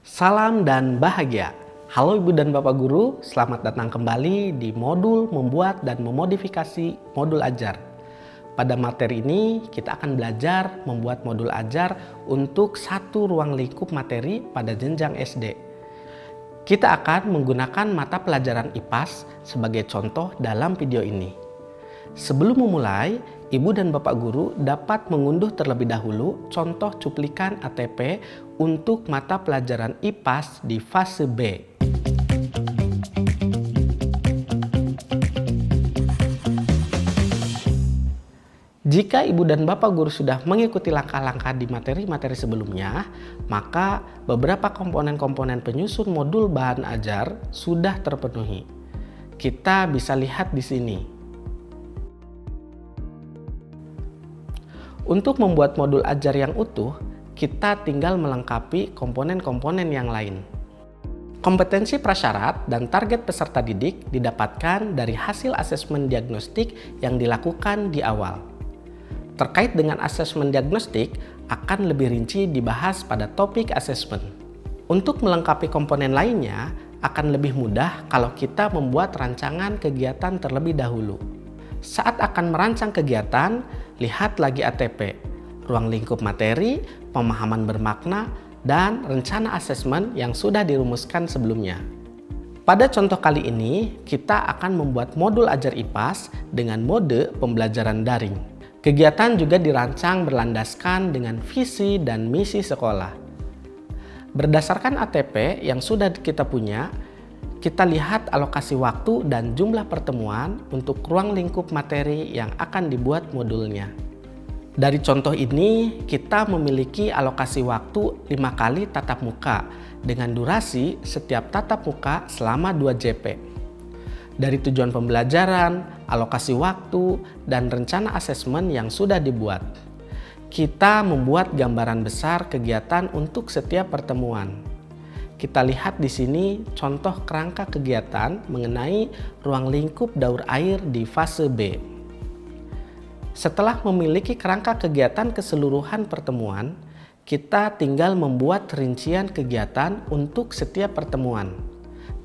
Salam dan bahagia. Halo Ibu dan Bapak Guru, selamat datang kembali di modul membuat dan memodifikasi modul ajar. Pada materi ini kita akan belajar membuat modul ajar untuk satu ruang lingkup materi pada jenjang SD. Kita akan menggunakan mata pelajaran IPAS sebagai contoh dalam video ini. Sebelum memulai, Ibu dan Bapak Guru dapat mengunduh terlebih dahulu contoh cuplikan ATP untuk mata pelajaran IPAS di fase B. Jika Ibu dan Bapak Guru sudah mengikuti langkah-langkah di materi-materi sebelumnya, maka beberapa komponen-komponen penyusun modul bahan ajar sudah terpenuhi. Kita bisa lihat di sini. Untuk membuat modul ajar yang utuh, kita tinggal melengkapi komponen-komponen yang lain. Kompetensi prasyarat dan target peserta didik didapatkan dari hasil asesmen diagnostik yang dilakukan di awal. Terkait dengan asesmen diagnostik, akan lebih rinci dibahas pada topik asesmen. Untuk melengkapi komponen lainnya, akan lebih mudah kalau kita membuat rancangan kegiatan terlebih dahulu. Saat akan merancang kegiatan, lihat lagi ATP, ruang lingkup materi, pemahaman bermakna, dan rencana asesmen yang sudah dirumuskan sebelumnya. Pada contoh kali ini, kita akan membuat modul ajar IPAS dengan mode pembelajaran daring. Kegiatan juga dirancang berlandaskan dengan visi dan misi sekolah. Berdasarkan ATP yang sudah kita punya, kita lihat alokasi waktu dan jumlah pertemuan untuk ruang lingkup materi yang akan dibuat modulnya. Dari contoh ini, kita memiliki alokasi waktu 5 kali tatap muka dengan durasi setiap tatap muka selama 2 JP. Dari tujuan pembelajaran, alokasi waktu, dan rencana asesmen yang sudah dibuat, kita membuat gambaran besar kegiatan untuk setiap pertemuan. Kita lihat di sini contoh kerangka kegiatan mengenai ruang lingkup daur air di fase B. Setelah memiliki kerangka kegiatan keseluruhan pertemuan, kita tinggal membuat rincian kegiatan untuk setiap pertemuan,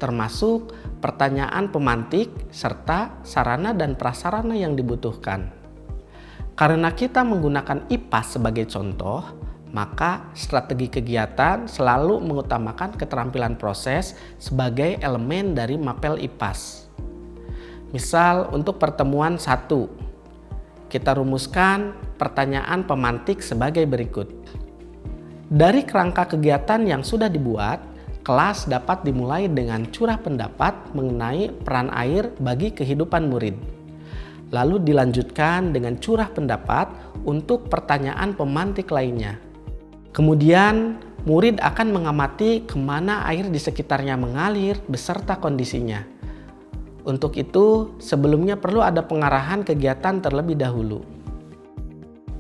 termasuk pertanyaan pemantik serta sarana dan prasarana yang dibutuhkan. Karena kita menggunakan IPAS sebagai contoh, maka strategi kegiatan selalu mengutamakan keterampilan proses sebagai elemen dari mapel IPAS. Misal untuk pertemuan 1, kita rumuskan pertanyaan pemantik sebagai berikut. Dari kerangka kegiatan yang sudah dibuat, kelas dapat dimulai dengan curah pendapat mengenai peran air bagi kehidupan murid. Lalu dilanjutkan dengan curah pendapat untuk pertanyaan pemantik lainnya. Kemudian, murid akan mengamati kemana air di sekitarnya mengalir beserta kondisinya. Untuk itu, sebelumnya perlu ada pengarahan kegiatan terlebih dahulu.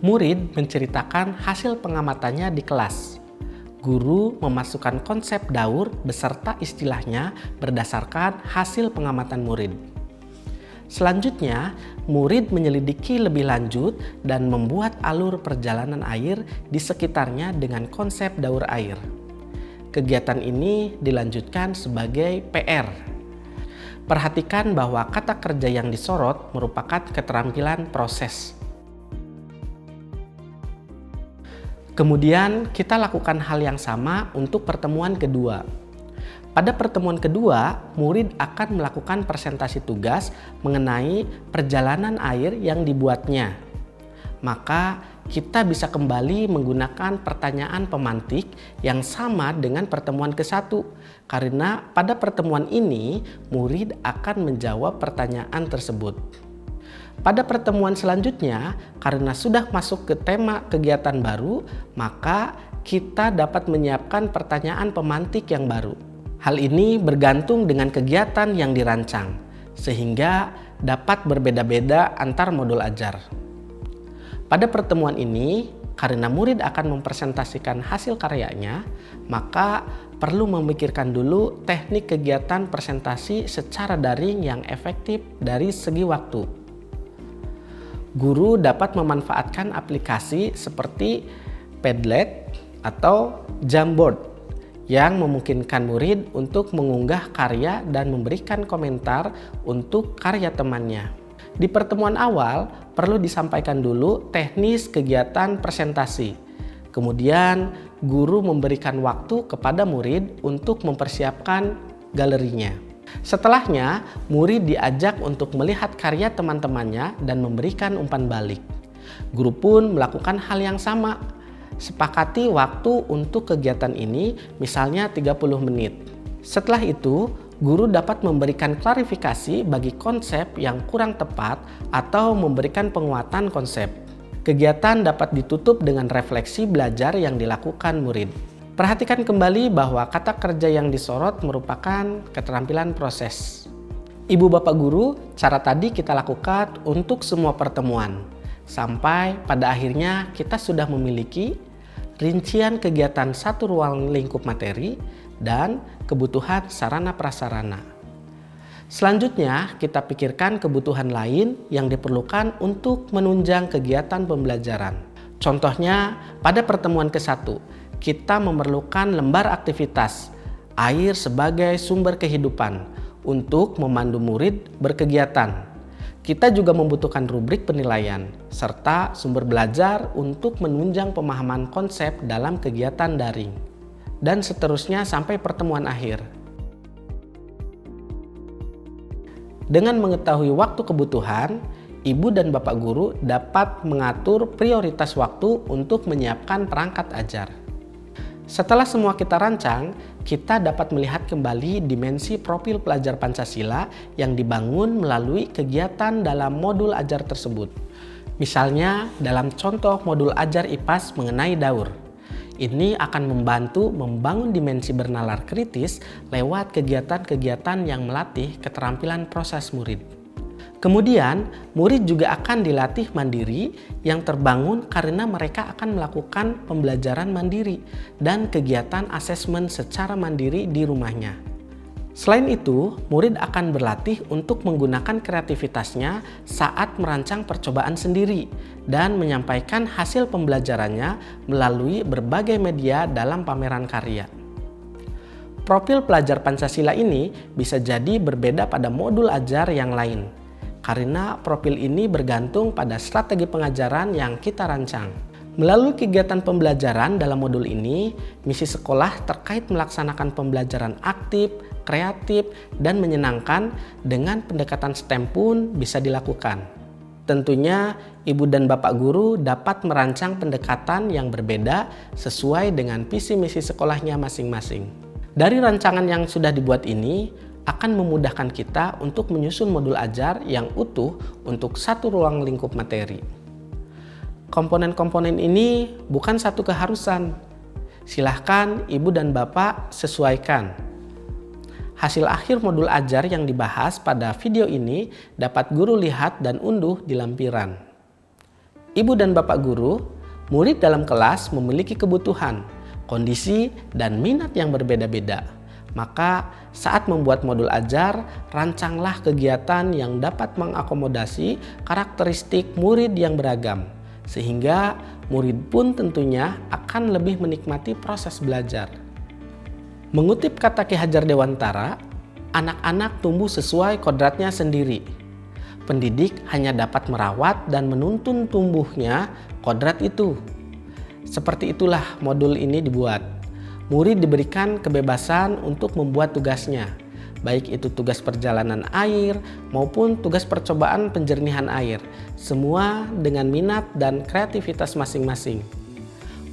Murid menceritakan hasil pengamatannya di kelas. Guru memasukkan konsep daur beserta istilahnya berdasarkan hasil pengamatan murid. Selanjutnya, murid menyelidiki lebih lanjut dan membuat alur perjalanan air di sekitarnya dengan konsep daur air. Kegiatan ini dilanjutkan sebagai PR. Perhatikan bahwa kata kerja yang disorot merupakan keterampilan proses. Kemudian kita lakukan hal yang sama untuk pertemuan kedua. Pada pertemuan kedua, murid akan melakukan presentasi tugas mengenai perjalanan air yang dibuatnya. Maka kita bisa kembali menggunakan pertanyaan pemantik yang sama dengan pertemuan ke-1, karena pada pertemuan ini murid akan menjawab pertanyaan tersebut. Pada pertemuan selanjutnya, karena sudah masuk ke tema kegiatan baru, maka kita dapat menyiapkan pertanyaan pemantik yang baru. Hal ini bergantung dengan kegiatan yang dirancang, sehingga dapat berbeda-beda antar modul ajar. Pada pertemuan ini, karena murid akan mempresentasikan hasil karyanya, maka perlu memikirkan dulu teknik kegiatan presentasi secara daring yang efektif dari segi waktu. Guru dapat memanfaatkan aplikasi seperti Padlet atau Jamboard yang memungkinkan murid untuk mengunggah karya dan memberikan komentar untuk karya temannya. Di pertemuan awal, perlu disampaikan dulu teknis kegiatan presentasi. Kemudian, guru memberikan waktu kepada murid untuk mempersiapkan galerinya. Setelahnya, murid diajak untuk melihat karya teman-temannya dan memberikan umpan balik. Guru pun melakukan hal yang sama. Sepakati waktu untuk kegiatan ini, misalnya 30 menit. Setelah itu, guru dapat memberikan klarifikasi bagi konsep yang kurang tepat atau memberikan penguatan konsep. Kegiatan dapat ditutup dengan refleksi belajar yang dilakukan murid. Perhatikan kembali bahwa kata kerja yang disorot merupakan keterampilan proses. Ibu bapak guru, cara tadi kita lakukan untuk semua pertemuan. Sampai pada akhirnya kita sudah memiliki rincian kegiatan satu ruang lingkup materi dan kebutuhan sarana prasarana. Selanjutnya, kita pikirkan kebutuhan lain yang diperlukan untuk menunjang kegiatan pembelajaran. Contohnya, pada pertemuan ke-1, kita memerlukan lembar aktivitas air sebagai sumber kehidupan untuk memandu murid berkegiatan. Kita juga membutuhkan rubrik penilaian serta sumber belajar untuk menunjang pemahaman konsep dalam kegiatan daring. Dan seterusnya sampai pertemuan akhir. Dengan mengetahui waktu kebutuhan, ibu dan bapak guru dapat mengatur prioritas waktu untuk menyiapkan perangkat ajar. Setelah semua kita rancang, kita dapat melihat kembali dimensi profil pelajar Pancasila yang dibangun melalui kegiatan dalam modul ajar tersebut. Misalnya dalam contoh modul ajar IPAS mengenai daur. Ini akan membantu membangun dimensi bernalar kritis lewat kegiatan-kegiatan yang melatih keterampilan proses murid. Kemudian, murid juga akan dilatih mandiri yang terbangun karena mereka akan melakukan pembelajaran mandiri dan kegiatan asesmen secara mandiri di rumahnya. Selain itu, murid akan berlatih untuk menggunakan kreativitasnya saat merancang percobaan sendiri dan menyampaikan hasil pembelajarannya melalui berbagai media dalam pameran karya. Profil pelajar Pancasila ini bisa jadi berbeda pada modul ajar yang lain, karena profil ini bergantung pada strategi pengajaran yang kita rancang. Melalui kegiatan pembelajaran dalam modul ini, misi sekolah terkait melaksanakan pembelajaran aktif, kreatif, dan menyenangkan dengan pendekatan STEM pun bisa dilakukan. Tentunya, ibu dan bapak guru dapat merancang pendekatan yang berbeda sesuai dengan visi misi sekolahnya masing-masing. Dari rancangan yang sudah dibuat ini, akan memudahkan kita untuk menyusun modul ajar yang utuh untuk satu ruang lingkup materi. Komponen-komponen ini bukan satu keharusan. Silahkan ibu dan bapak sesuaikan. Hasil akhir modul ajar yang dibahas pada video ini dapat guru lihat dan unduh di lampiran. Ibu dan bapak guru, murid dalam kelas memiliki kebutuhan, kondisi, dan minat yang berbeda-beda. Maka saat membuat modul ajar, rancanglah kegiatan yang dapat mengakomodasi karakteristik murid yang beragam, sehingga murid pun tentunya akan lebih menikmati proses belajar. Mengutip kata Ki Hajar Dewantara, anak-anak tumbuh sesuai kodratnya sendiri. Pendidik hanya dapat merawat dan menuntun tumbuhnya kodrat itu. Seperti itulah modul ini dibuat. Murid diberikan kebebasan untuk membuat tugasnya, baik itu tugas perjalanan air maupun tugas percobaan penjernihan air, semua dengan minat dan kreativitas masing-masing.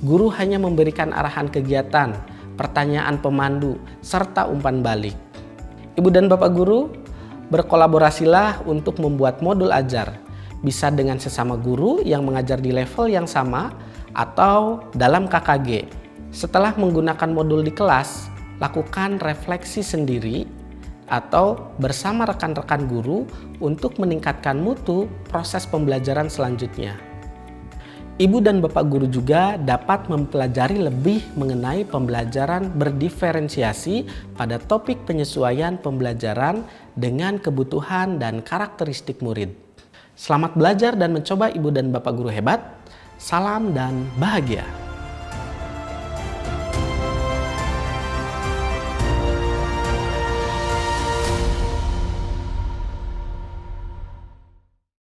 Guru hanya memberikan arahan kegiatan, pertanyaan pemandu, serta umpan balik. Ibu dan bapak guru, berkolaborasilah untuk membuat modul ajar, bisa dengan sesama guru yang mengajar di level yang sama atau dalam KKG. Setelah menggunakan modul di kelas, lakukan refleksi sendiri atau bersama rekan-rekan guru untuk meningkatkan mutu proses pembelajaran selanjutnya. Ibu dan bapak guru juga dapat mempelajari lebih mengenai pembelajaran berdiferensiasi pada topik penyesuaian pembelajaran dengan kebutuhan dan karakteristik murid. Selamat belajar dan mencoba Ibu dan Bapak Guru hebat. Salam dan bahagia.